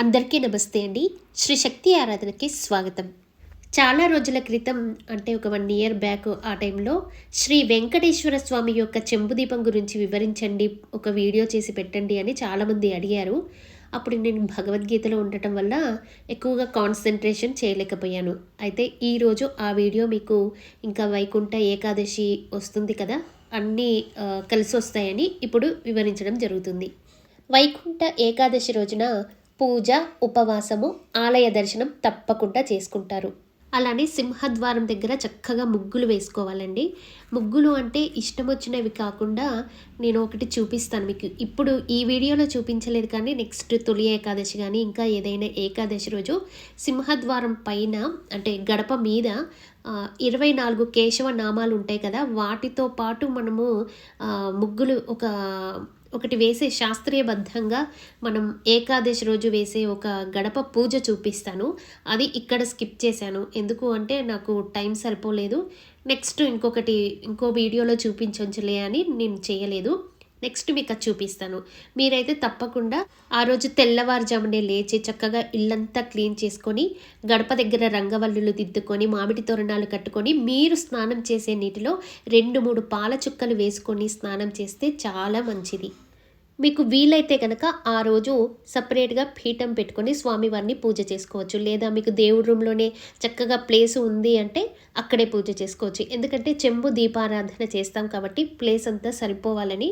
అందరికీ నమస్తే అండి. శ్రీ శక్తి ఆరాధనకి స్వాగతం. చాలా రోజుల క్రితం అంటే ఒక 1 ఇయర్ బ్యాక్ ఆ టైంలో శ్రీ వెంకటేశ్వర స్వామి యొక్క చెంబు దీపం గురించి వివరించండి, ఒక వీడియో చేసి పెట్టండి అని చాలామంది అడిగారు. అప్పుడు నేను భగవద్గీతలో ఉండటం వల్ల ఎక్కువగా కాన్సంట్రేషన్ చేయలేకపోయాను. అయితే ఈరోజు ఆ వీడియో మీకు ఇంకా వైకుంఠ ఏకాదశి వస్తుంది కదా, అన్నీ కలిసి వస్తాయని ఇప్పుడు వివరించడం జరుగుతుంది. వైకుంఠ ఏకాదశి రోజున పూజ, ఉపవాసము, ఆలయ దర్శనం తప్పకుండా చేసుకుంటారు. అలానే సింహద్వారం దగ్గర చక్కగా ముగ్గులు వేసుకోవాలండి. ముగ్గులు అంటే ఇష్టం వచ్చినవి కాకుండా నేను ఒకటి చూపిస్తాను మీకు. ఇప్పుడు ఈ వీడియోలో చూపించలేదు కానీ నెక్స్ట్ తొలి ఏకాదశి కానీ ఇంకా ఏదైనా ఏకాదశి రోజు సింహద్వారం పైన అంటే గడప మీద 24 కేశవ నామాలు ఉంటాయి కదా, వాటితో పాటు మనము ముగ్గులు ఒకటి వేసే శాస్త్రీయబద్ధంగా మనం ఏకాదశి రోజు వేసే ఒక గడప పూజ చూపిస్తాను. అది ఇక్కడ స్కిప్ చేశాను. ఎందుకు అంటే నాకు టైం సరిపోలేదు. నెక్స్ట్ ఇంకో వీడియోలో చూపించొచ్చులే అని నేను చేయలేదు. నెక్స్ట్ మీకు అది చూపిస్తాను. మీరైతే తప్పకుండా ఆ రోజు తెల్లవారుజామునే లేచి చక్కగా ఇల్లంతా క్లీన్ చేసుకొని గడప దగ్గర రంగవల్లులు దిద్దుకొని మామిడి తోరణాలు కట్టుకొని మీరు స్నానం చేసే నీటిలో 2-3 పాల చుక్కలు వేసుకొని స్నానం చేస్తే చాలా మంచిది. మీకు వీలైతే కనుక ఆ రోజు సపరేట్గా పీఠం పెట్టుకొని స్వామివారిని పూజ చేసుకోవచ్చు. లేదా మీకు దేవుడి రూమ్లోనే చక్కగా ప్లేస్ ఉంది అంటే అక్కడే పూజ చేసుకోవచ్చు. ఎందుకంటే చెంబు దీపారాధన చేస్తాం కాబట్టి ప్లేస్ అంతా సరిపోవాలని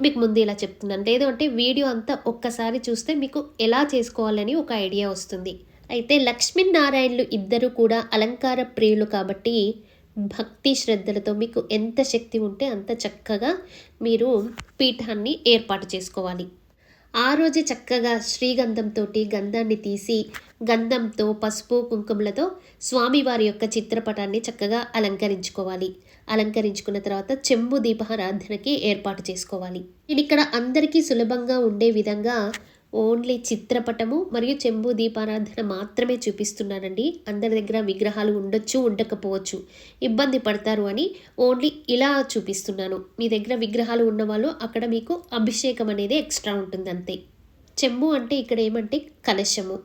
మీకు ముందు ఇలా చెప్తున్నాను. లేదు అంటే వీడియో అంతా ఒక్కసారి చూస్తే మీకు ఎలా చేసుకోవాలని ఒక ఐడియా వస్తుంది. అయితే లక్ష్మీనారాయణులు ఇద్దరు కూడా అలంకార ప్రియులు కాబట్టి భక్తి శ్రద్ధలతో మీకు ఎంత శక్తి ఉంటే అంత చక్కగా మీరు పీఠాన్ని ఏర్పాటు చేసుకోవాలి. ఆ రోజు చక్కగా శ్రీగంధంతో గంధాన్ని తీసి గంధంతో పసుపు కుంకుమలతో స్వామివారి యొక్క చిత్రపటాన్ని చక్కగా అలంకరించుకోవాలి. అలంకరించుకున్న తర్వాత చెంబు దీపారాధనకి ఏర్పాటు చేసుకోవాలి. నేను ఇక్కడ అందరికీ సులభంగా ఉండే విధంగా ఓన్లీ చిత్రపటము మరియు చెంబు దీపారాధన మాత్రమే చూపిస్తున్నానండి. అందరి దగ్గర విగ్రహాలు ఉండొచ్చు, ఉండకపోవచ్చు, ఇబ్బంది పడతారు అని ఓన్లీ ఇలా చూపిస్తున్నాను. మీ దగ్గర విగ్రహాలు ఉన్నవాళ్ళు అక్కడ మీకు అభిషేకం అనేది ఎక్స్ట్రా ఉంటుంది అంతే. చెంబు అంటే ఇక్కడ ఏమంటే కలశము.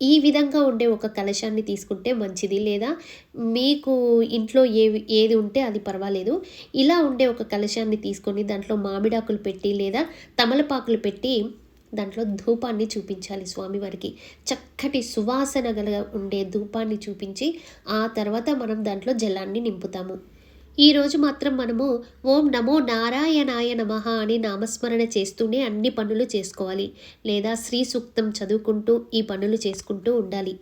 ఈ విధంగా ఉండే ఒక కలశాన్ని తీసుకుంటే మంచిది. లేదా మీకు ఇంట్లో ఏది ఉంటే అది పర్వాలేదు. ఇలా ఉండే ఒక కలశాన్ని తీసుకొని దాంట్లో మామిడాకులు పెట్టి లేదా తమలపాకులు పెట్టి దాంట్లో ధూపాన్ని చూపించాలి స్వామివారికి. చక్కటి సువాసన ఉండే ధూపాన్ని చూపించి ఆ తర్వాత మనం దాంట్లో జలాన్ని నింపుతాము. ఈరోజు మాత్రం మనము ఓం నమో నారాయణాయ నమః అని నామస్మరణ చేస్తూనే అన్ని పనులు చేసుకోవాలి. లేదా శ్రీ సూక్తం చదువుకుంటూ ఈ పనులు చేసుకుంటూ ఉండాలి.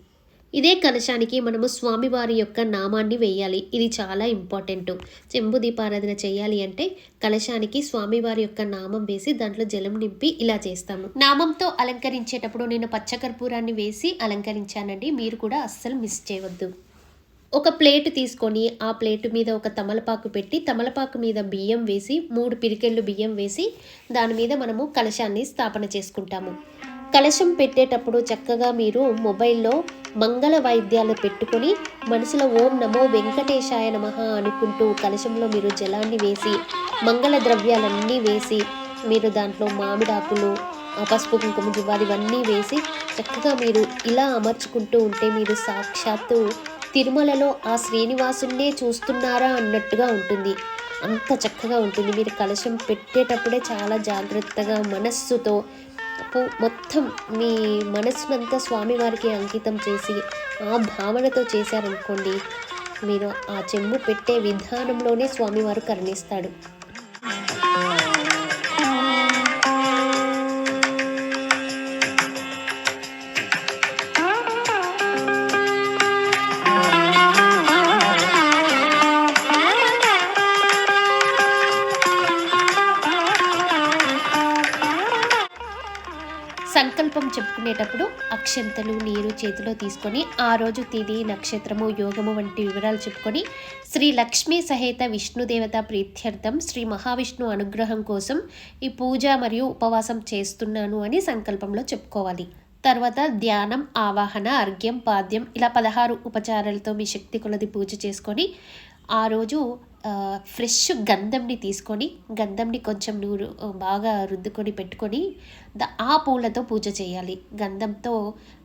ఇదే కలశానికి మనము స్వామివారి యొక్క నామాన్ని వేయాలి. ఇది చాలా ఇంపార్టెంట్. చెంబు దీపారాధన చేయాలి అంటే కలశానికి స్వామివారి యొక్క నామం వేసి దాంట్లో జలం నింపి ఇలా చేస్తాము. నామంతో అలంకరించేటప్పుడు నేను పచ్చకర్పూరాన్ని వేసి అలంకరించానండి. మీరు కూడా అస్సలు మిస్ చేయవద్దు. ఒక ప్లేట్ తీసుకొని ఆ ప్లేటు మీద ఒక తమలపాకు పెట్టి తమలపాకు మీద బియ్యం వేసి 3 పిరికెళ్ళు బియ్యం వేసి దాని మీద మనము కలశాన్ని స్థాపన చేసుకుంటాము. కలశం పెట్టేటప్పుడు చక్కగా మీరు మొబైల్లో మంగళ వాయిద్యాలు పెట్టుకొని మనసులో ఓం నమో వెంకటేశాయ నమః అనుకుంటూ కలశంలో మీరు జలాన్ని వేసి మంగళ ద్రవ్యాలన్నీ వేసి మీరు దాంట్లో మామిడాకులు, పసుపు కుంకుమ జువ్వాలు ఇవన్నీ వేసి చక్కగా మీరు ఇలా అమర్చుకుంటూ ఉంటే మీరు సాక్షాత్తు తిరుమలలో ఆ శ్రీనివాసున్నే చూస్తున్నారా అన్నట్టుగా ఉంటుంది. అంత చక్కగా ఉంటుంది. మీరు కలశం పెట్టేటప్పుడే చాలా జాగ్రత్తగా మనస్సుతో మొత్తం మీ మనస్సునంతా స్వామివారికి అంకితం చేసి ఆ భావనతో చేశారనుకోండి, మీరు ఆ చెంబు పెట్టే విధానంలోనే స్వామివారు కరుణిస్తాడు. సంకల్పం చెప్పుకునేటప్పుడు అక్షంతలు, నీరు చేతిలో తీసుకొని ఆ రోజు తిథి, నక్షత్రము, యోగము వంటి వివరాలు చెప్పుకొని శ్రీ లక్ష్మీ సహేత విష్ణుదేవత ప్రీత్యర్థం శ్రీ మహావిష్ణు అనుగ్రహం కోసం ఈ పూజ మరియు ఉపవాసం చేస్తున్నాను అని సంకల్పంలో చెప్పుకోవాలి. తర్వాత ధ్యానం, ఆవాహన, అర్ఘ్యం, పాద్యం ఇలా 16 ఉపచారాలతో మీ శక్తి కొలది పూజ చేసుకొని ఆ రోజు ఫ్రెష్ గంధంని తీసుకొని గంధంని కొంచెం నూరు బాగా రుద్దుకొని పెట్టుకొని ఆ పూలతో పూజ చేయాలి. గంధంతో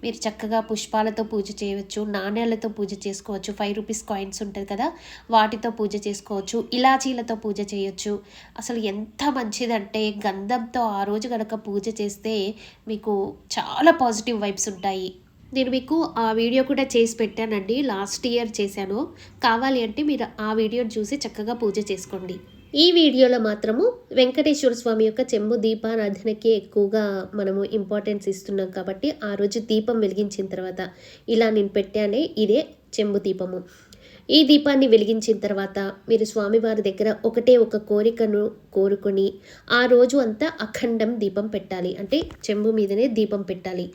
మీరు చక్కగా పుష్పాలతో పూజ చేయవచ్చు, నాణ్యాలతో పూజ చేసుకోవచ్చు, 5 రూపీస్ కాయిన్స్ ఉంటుంది కదా వాటితో పూజ చేసుకోవచ్చు, ఇలాచీలతో పూజ చేయొచ్చు. అసలు ఎంత మంచిదంటే గంధంతో ఆ రోజు కనుక పూజ చేస్తే మీకు చాలా పాజిటివ్ వైబ్స్ ఉంటాయి. నేను మీకు ఆ వీడియో కూడా చేసి పెట్టానండి, లాస్ట్ ఇయర్ చేశాను. కావాలి అంటే మీరు ఆ వీడియోని చూసి చక్కగా పూజ చేసుకోండి. ఈ వీడియోలో మాత్రము వెంకటేశ్వర స్వామి యొక్క చెంబు దీపారాధనకి ఎక్కువగా మనము ఇంపార్టెన్స్ ఇస్తున్నాం కాబట్టి ఆ రోజు దీపం వెలిగించిన తర్వాత ఇలా నేను పెట్టానే ఇదే చెంబు దీపము. ఈ దీపాన్ని వెలిగించిన తర్వాత మీరు స్వామివారి దగ్గర ఒకటే ఒక కోరికను కోరుకొని ఆ రోజు అంతా అఖండం దీపం పెట్టాలి. అంటే చెంబు మీదనే దీపం పెట్టాలి.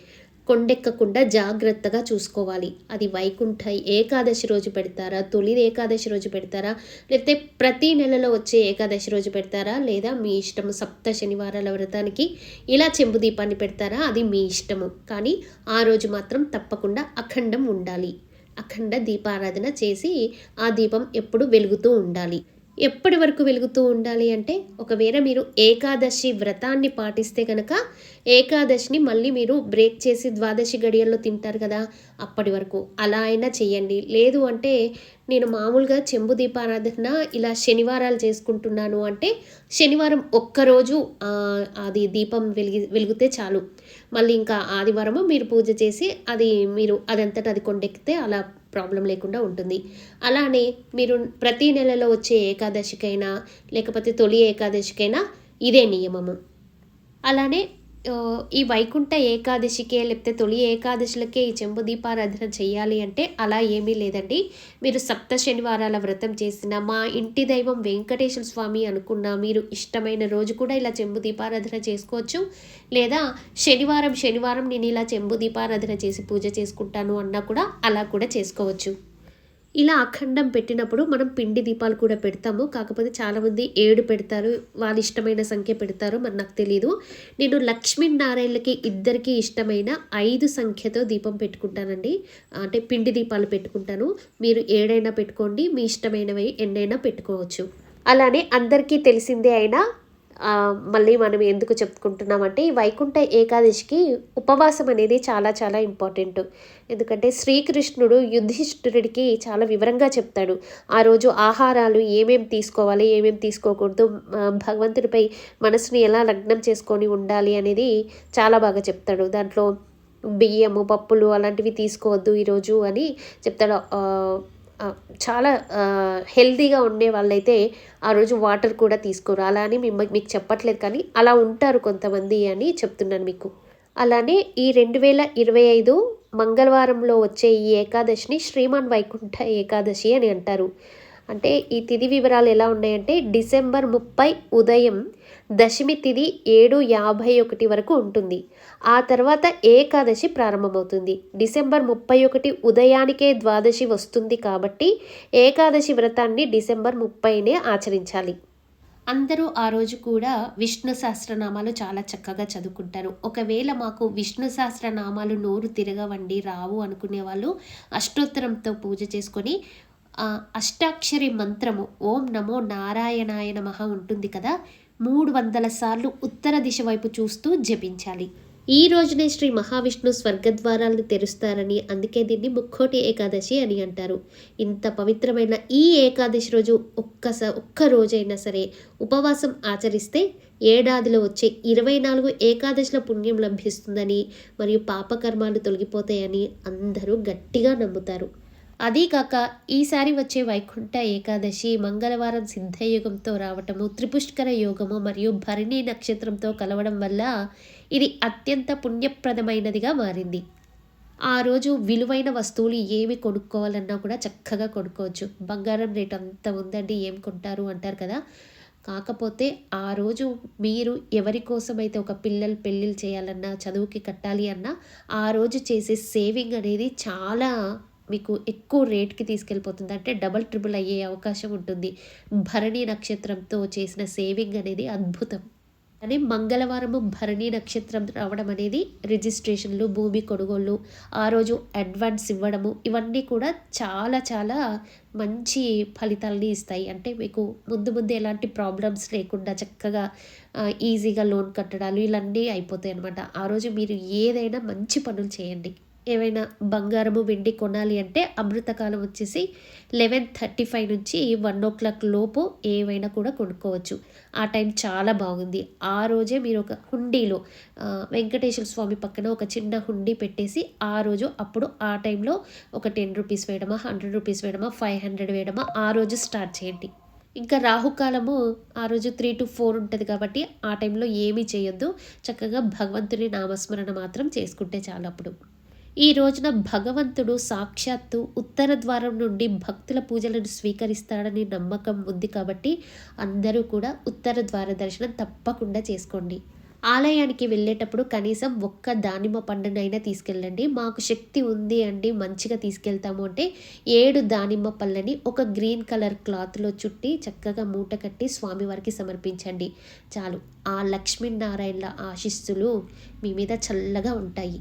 కొండెక్కకుండా జాగ్రత్తగా చూసుకోవాలి. అది వైకుంఠ ఏకాదశి రోజు పెడతారా, తొలి ఏకాదశి రోజు పెడతారా, లేకపోతే ప్రతి నెలలో వచ్చే ఏకాదశి రోజు పెడతారా, లేదా మీ ఇష్టము. సప్త శనివారాల వ్రతానికి ఇలా చెంబు దీపాన్ని పెడతారా, అది మీ ఇష్టము. కానీ ఆ రోజు మాత్రం తప్పకుండా అఖండం ఉండాలి. అఖండ దీపారాధన చేసి ఆ దీపం ఎప్పుడు వెలుగుతూ ఉండాలి. ఎప్పటి వరకు వెలుగుతూ ఉండాలి అంటే ఒకవేళ మీరు ఏకాదశి వ్రతాన్ని పాటిస్తే కనుక ఏకాదశిని మళ్ళీ మీరు బ్రేక్ చేసి ద్వాదశి గడియల్లో తింటారు కదా, అప్పటి వరకు అలా అయినా చెయ్యండి. లేదు అంటే నేను మామూలుగా చెంబు దీపారాధన ఇలా శనివారాలు చేసుకుంటున్నాను అంటే శనివారం ఒక్కరోజు అది దీపం వెలిగితే చాలు. మళ్ళీ ఇంకా ఆదివారము మీరు పూజ చేసి అది మీరు అదంతటా అది కొండెక్కితే అలా ప్రాబ్లం లేకుండా ఉంటుంది. అలానే మీరు ప్రతి నెలలో వచ్చే ఏకాదశికైనా లేకపోతే తొలి ఏకాదశికైనా ఇదే నియమము. అలానే ఈ వైకుంఠ ఏకాదశికే లేకపోతే తొలి ఏకాదశులకే ఈ చెంబు దీపారాధన చేయాలి అంటే అలా ఏమీ లేదండి. మీరు సప్త శనివారాల వ్రతం చేసిన, మా ఇంటి దైవం వెంకటేశ్వర స్వామి అనుకున్న మీరు ఇష్టమైన రోజు కూడా ఇలా చెంబు దీపారాధన చేసుకోవచ్చు. లేదా శనివారం నేను ఇలా చెంబు దీపారాధన చేసి పూజ చేసుకుంటాను అన్నా కూడా అలా కూడా చేసుకోవచ్చు. ఇలా అఖండం పెట్టినప్పుడు మనం పిండి దీపాలు కూడా పెడతాము. కాకపోతే చాలామంది 7 పెడతారు, వాళ్ళ ఇష్టమైన సంఖ్య పెడతారు, మరి నాకు తెలీదు. నేను లక్ష్మీనారాయణలకి ఇద్దరికి ఇష్టమైన 5 సంఖ్యతో దీపం పెట్టుకుంటానండి. అంటే పిండి దీపాలు పెట్టుకుంటాను. మీరు 7 పెట్టుకోండి, మీ ఇష్టమైనవి ఎన్నైనా పెట్టుకోవచ్చు. అలానే అందరికీ తెలిసిందే అయినా మళ్ళీ మనం ఎందుకు చెప్పుకుంటున్నామంటే ఈ వైకుంఠ ఏకాదశికి ఉపవాసం అనేది చాలా చాలా ఇంపార్టెంట్. ఎందుకంటే శ్రీకృష్ణుడు యుధిష్ఠిరుడికి చాలా వివరంగా చెప్తాడు ఆ రోజు ఆహారాలు ఏమేమి తీసుకోవాలి, ఏమేమి తీసుకోకూడదు, భగవంతుడిపై మనసుని ఎలా లగ్నం చేసుకొని ఉండాలి అనేది చాలా బాగా చెప్తాడు. దాంట్లో బియ్యము, పప్పులు అలాంటివి తీసుకోవద్దు ఈరోజు అని చెప్తాడు. చాలా హెల్తీగా ఉండే వాళ్ళైతే ఆ రోజు వాటర్ కూడా తీసుకోరు. అలా అని మీకు చెప్పట్లేదు, కానీ అలా ఉంటారు కొంతమంది అని చెప్తున్నాను మీకు. అలానే ఈ 2025 మంగళవారంలో వచ్చే ఈ ఏకాదశిని శ్రీమాన్ వైకుంఠ ఏకాదశి అని అంటారు. అంటే ఈ తిథి వివరాలు ఎలా ఉన్నాయంటే డిసెంబర్ 30 ఉదయం దశమి తిథి 7:51 వరకు ఉంటుంది. ఆ తర్వాత ఏకాదశి ప్రారంభమవుతుంది. డిసెంబర్ 31 ఉదయానికే ద్వాదశి వస్తుంది కాబట్టి ఏకాదశి వ్రతాన్ని డిసెంబర్ 30నే ఆచరించాలి. అందరూ ఆ రోజు కూడా విష్ణు సహస్రనామాలు చాలా చక్కగా చదువుకుంటారు. ఒకవేళ మాకు విష్ణు సహస్రనామాలు నోరు తిరగవండి, రావు అనుకునే వాళ్ళు అష్టోత్తరంతో పూజ చేసుకొని అష్టాక్షరి మంత్రము ఓం నమో నారాయణాయ నమః ఉంటుంది కదా, 300 సార్లు ఉత్తర దిశ వైపు చూస్తూ జపించాలి. ఈ రోజునే శ్రీ మహావిష్ణు స్వర్గద్వారాలను తెరుస్తారని, అందుకే దీన్ని ముక్కోటి ఏకాదశి అని అంటారు. ఇంత పవిత్రమైన ఈ ఏకాదశి రోజు ఒక్క రోజైనా సరే ఉపవాసం ఆచరిస్తే ఏడాదిలో వచ్చే 24 ఏకాదశిల పుణ్యం లభిస్తుందని మరియు పాపకర్మాలు తొలగిపోతాయని అందరూ గట్టిగా నమ్ముతారు. అదీకాక ఈసారి వచ్చే వైకుంఠ ఏకాదశి మంగళవారం సిద్ధయోగంతో రావటము, త్రిపుష్కర యోగము మరియు భరణి నక్షత్రంతో కలవడం వల్ల ఇది అత్యంత పుణ్యప్రదమైనదిగా మారింది. ఆ రోజు విలువైన వస్తువులు ఏమి కొనుక్కోవాలన్నా కూడా చక్కగా కొనుక్కోవచ్చు. బంగారం రేటు అంత ఉందండి, ఏం కొంటారు అంటారు కదా. కాకపోతే ఆ రోజు మీరు ఎవరి కోసమైతే ఒక పిల్లలు పెళ్ళిళ్ళు చేయాలన్నా, చదువుకి కట్టాలి అన్నా ఆ రోజు చేసే సేవింగ్ అనేది చాలా మీకు ఎక్కువ రేట్కి తీసుకెళ్ళిపోతుంది. అంటే డబల్ ట్రిపుల్ అయ్యే అవకాశం ఉంటుంది. భరణి నక్షత్రంతో చేసిన సేవింగ్ అనేది అద్భుతం. కానీ మంగళవారము భరణి నక్షత్రం రావడం అనేది రిజిస్ట్రేషన్లు, భూమి కొనుగోళ్ళు, ఆ రోజు అడ్వాన్స్ ఇవ్వడము, ఇవన్నీ కూడా చాలా చాలా మంచి ఫలితాలని ఇస్తాయి. అంటే మీకు ముందు ముందు ఎలాంటి ప్రాబ్లమ్స్ లేకుండా చక్కగా ఈజీగా లోన్ కట్టడాలు ఇలాన్నీ అయిపోతాయి అన్నమాట. ఆ రోజు మీరు ఏదైనా మంచి పనులు చేయండి. ఏవైనా బంగారము, వెండి కొనాలి అంటే అమృతకాలం వచ్చేసి 11:35 నుంచి 1 లోపు ఏవైనా కూడా కొనుక్కోవచ్చు. ఆ టైం చాలా బాగుంది. ఆ రోజే మీరు ఒక హుండీలో వెంకటేశ్వర స్వామి పక్కన ఒక చిన్న హుండీ పెట్టేసి ఆ రోజు అప్పుడు ఆ టైంలో ఒక ₹10 వేయడమా, ₹100 వేయడమా, 500 వేయడమా ఆ రోజు స్టార్ట్ చేయండి. ఇంకా రాహుకాలము ఆ రోజు 3-4 ఉంటుంది కాబట్టి ఆ టైంలో ఏమీ చేయొద్దు. చక్కగా భగవంతుని నామస్మరణ మాత్రం చేసుకుంటే చాలు అప్పుడు. ఈ రోజున భగవంతుడు సాక్షాత్తు ఉత్తర ద్వారం నుండి భక్తుల పూజలను స్వీకరిస్తాడని నమ్మకం ఉంది కాబట్టి అందరూ కూడా ఉత్తర ద్వార దర్శనం తప్పకుండా చేసుకోండి. ఆలయానికి వెళ్ళేటప్పుడు కనీసం ఒక్క దానిమ్మ పండునైనా తీసుకెళ్ళండి. మాకు శక్తి ఉంది అండి మంచిగా తీసుకెళ్తాము అంటే 7 దానిమ్మ పళ్ళని ఒక గ్రీన్ కలర్ క్లాత్లో చుట్టి చక్కగా మూట కట్టి స్వామివారికి సమర్పించండి. చాలు. ఆ లక్ష్మీనారాయణల ఆశీస్సులు మీ మీద చల్లగా ఉంటాయి.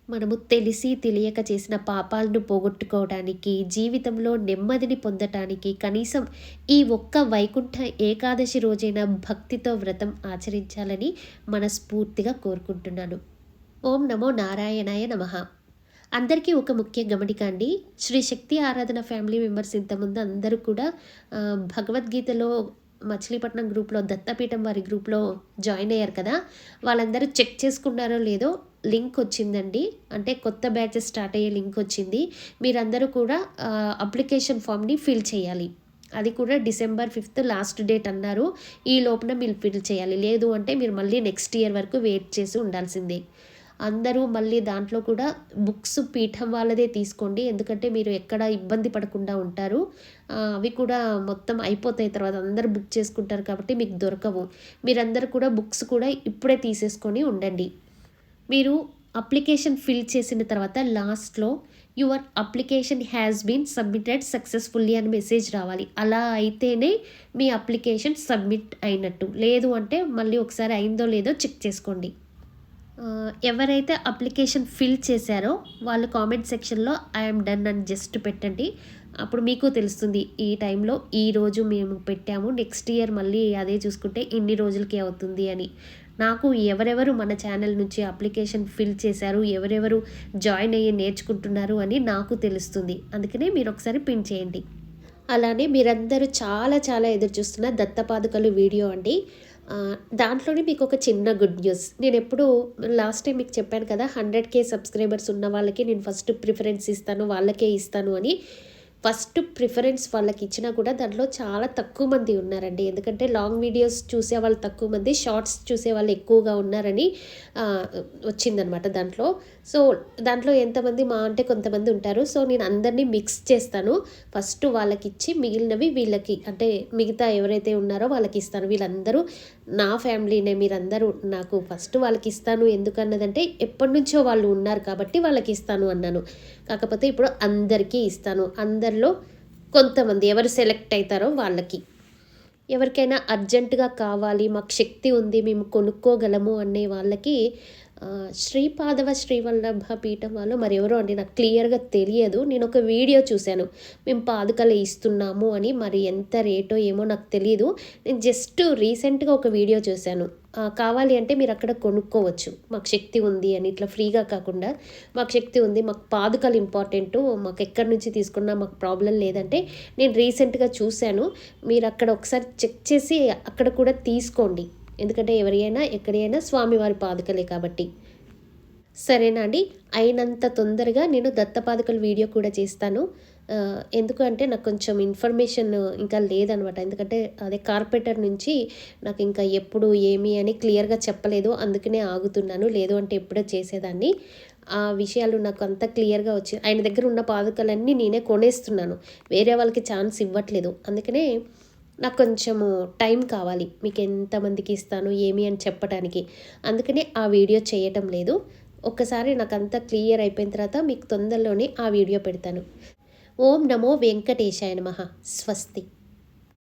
మనము తెలిసి తెలియక చేసిన పాపాలను పోగొట్టుకోవడానికి, జీవితంలో నెమ్మదిని పొందటానికి కనీసం ఈ ఒక్క వైకుంఠ ఏకాదశి రోజైన భక్తితో వ్రతం ఆచరించాలని మనస్ఫూర్తిగా కోరుకుంటున్నాను. ఓం నమో నారాయణాయ నమః. అందరికీ ఒక ముఖ్య గమనిక అండి. శ్రీ శక్తి ఆరాధన ఫ్యామిలీ మెంబర్స్ ఇంతకుముందు అందరూ కూడా భగవద్గీతలో మచిలీపట్నం గ్రూప్లో దత్తపీఠం వారి గ్రూప్లో జాయిన్ అయ్యారు కదా, వాళ్ళందరూ చెక్ చేసుకున్నారో లేదో లింక్ వచ్చిందండి. అంటే కొత్త బ్యాచెస్ స్టార్ట్ అయ్యే లింక్ వచ్చింది. మీరందరూ కూడా అప్లికేషన్ ఫామ్ని ఫిల్ చేయాలి. అది కూడా December 5 లాస్ట్ డేట్ అన్నారు. ఈ లోపున మీరు ఫిల్ చేయాలి. లేదు అంటే మీరు మళ్ళీ నెక్స్ట్ ఇయర్ వరకు వెయిట్ చేసి ఉండాల్సిందే. అందరూ మళ్ళీ దాంట్లో కూడా బుక్స్ పీఠం వాళ్ళదే తీసుకోండి. ఎందుకంటే మీరు ఎక్కడ ఇబ్బంది పడకుండా ఉంటారు. అవి కూడా మొత్తం అయిపోతాయి తర్వాత అందరూ బుక్ చేసుకుంటారు కాబట్టి మీకు దొరకవు. మీరందరూ కూడా బుక్స్ కూడా ఇప్పుడే తీసేసుకొని ఉండండి. మీరు అప్లికేషన్ ఫిల్ చేసిన తర్వాత లాస్ట్లో your application has been submitted successfully అని మెసేజ్ రావాలి. అలా అయితేనే మీ అప్లికేషన్ సబ్మిట్ అయినట్టు. లేదు అంటే మళ్ళీ ఒకసారి అయిందో లేదో చెక్ చేసుకోండి. ఎవరైతే అప్లికేషన్ ఫిల్ చేశారో వాళ్ళు కామెంట్ సెక్షన్లో ఐఎమ్ డన్ అని జస్ట్ పెట్టండి. అప్పుడు మీకు తెలుస్తుంది ఈ టైంలో ఈరోజు మేము పెట్టాము, నెక్స్ట్ ఇయర్ మళ్ళీ అదే చూసుకుంటే ఇన్ని రోజులకి అవుతుంది అని. నాకు ఎవరెవరు మన ఛానల్ నుంచి అప్లికేషన్ ఫిల్ చేశారు, ఎవరెవరు జాయిన్ అయ్యి నేర్చుకుంటున్నారు అని నాకు తెలుస్తుంది. అందుకనే మీరు ఒకసారి పిన్ చేయండి. అలానే మీరందరూ చాలా చాలా ఎదురు చూస్తున్న దత్తపాదుకలు వీడియో అండి. దాంట్లోనే మీకు ఒక చిన్న గుడ్ న్యూస్. నేను ఎప్పుడు లాస్ట్ టైం మీకు చెప్పాను కదా, 100K సబ్స్క్రైబర్స్ ఉన్న వాళ్ళకి నేను ఫస్ట్ ప్రిఫరెన్స్ ఇస్తాను, వాళ్ళకే ఇస్తాను అని. ఫస్ట్ ప్రిఫరెన్స్ వాళ్ళకి ఇచ్చినా కూడా దాంట్లో చాలా తక్కువ మంది ఉన్నారండి. ఎందుకంటే లాంగ్ వీడియోస్ చూసే వాళ్ళు తక్కువ మంది, షార్ట్స్ చూసే వాళ్ళు ఎక్కువగా ఉన్నారని వచ్చిందనమాట దాంట్లో. సో దాంట్లో ఎంతమంది మా అంటే కొంతమంది ఉంటారు. సో నేను అందరినీ మిక్స్ చేస్తాను. ఫస్ట్ వాళ్ళకి ఇచ్చి మిగిలినవి వీళ్ళకి, అంటే మిగతా ఎవరైతే ఉన్నారో వాళ్ళకి ఇస్తాను. వీళ్ళందరూ నా ఫ్యామిలీనే, మీరందరూ నాకు ఫస్ట్ వాళ్ళకి ఇస్తాను. ఎందుకన్నదంటే ఎప్పటి నుంచో వాళ్ళు ఉన్నారు కాబట్టి వాళ్ళకి ఇస్తాను అన్నాను. కాకపోతే ఇప్పుడు అందరికీ ఇస్తాను. అందరిలో కొంతమంది ఎవరు సెలెక్ట్ అవుతారో వాళ్ళకి. ఎవరికైనా అర్జెంటుగా కావాలి, మాకు శక్తి ఉంది, మేము కొనుక్కోగలము అనే వాళ్ళకి శ్రీపాదవ శ్రీవల్లభ పీఠం వాళ్ళు మరి ఎవరో అండి, నాకు క్లియర్గా తెలియదు. నేను ఒక వీడియో చూశాను, మేము పాదుకలు ఇస్తున్నాము అని. మరి ఎంత రేటో ఏమో నాకు తెలియదు. నేను జస్ట్ రీసెంట్గా ఒక వీడియో చూశాను. కావాలి అంటే మీరు అక్కడ కొనుక్కోవచ్చు. మాకు శక్తి ఉంది అని, ఇట్లా ఫ్రీగా కాకుండా మాకు శక్తి ఉంది, మాకు పాదుకలు ఇంపార్టెంటు, మాకు ఎక్కడి నుంచి తీసుకున్నా మాకు ప్రాబ్లం లేదంటే నేను రీసెంట్గా చూశాను. మీరు అక్కడ ఒకసారి చెక్ చేసి అక్కడ కూడా తీసుకోండి. ఎందుకంటే ఎవరైనా ఎక్కడైనా స్వామివారి పాదుకలే కాబట్టి. సరేనా అండి, అయినంత తొందరగా నేను దత్తపాదుకల వీడియో కూడా చేస్తాను. ఎందుకంటే నాకు కొంచెం ఇన్ఫర్మేషన్ ఇంకా లేదనమాట. ఎందుకంటే అదే కార్పొరేటర్ నుంచి నాకు ఇంకా ఎప్పుడు ఏమి అని క్లియర్గా చెప్పలేదు, అందుకనే ఆగుతున్నాను. లేదు అంటే ఎప్పుడో చేసేదాన్ని. ఆ విషయాలు నాకు అంత క్లియర్గా వచ్చి ఆయన దగ్గర ఉన్న పాదుకలన్నీ నేనే కొనేస్తున్నాను, వేరే వాళ్ళకి ఛాన్స్ ఇవ్వట్లేదు. అందుకనే నాకు కొంచెము టైం కావాలి మీకు ఎంతమందికి ఇస్తాను ఏమి అని చెప్పడానికి. అందుకనే ఆ వీడియో చేయటం లేదు. ఒక్కసారి నాకు అంతా క్లియర్ అయిపోయిన తర్వాత మీకు తొందరలోనే ఆ వీడియో పెడతాను. ఓం నమో వెంకటేశాయ నమః. స్వస్తి.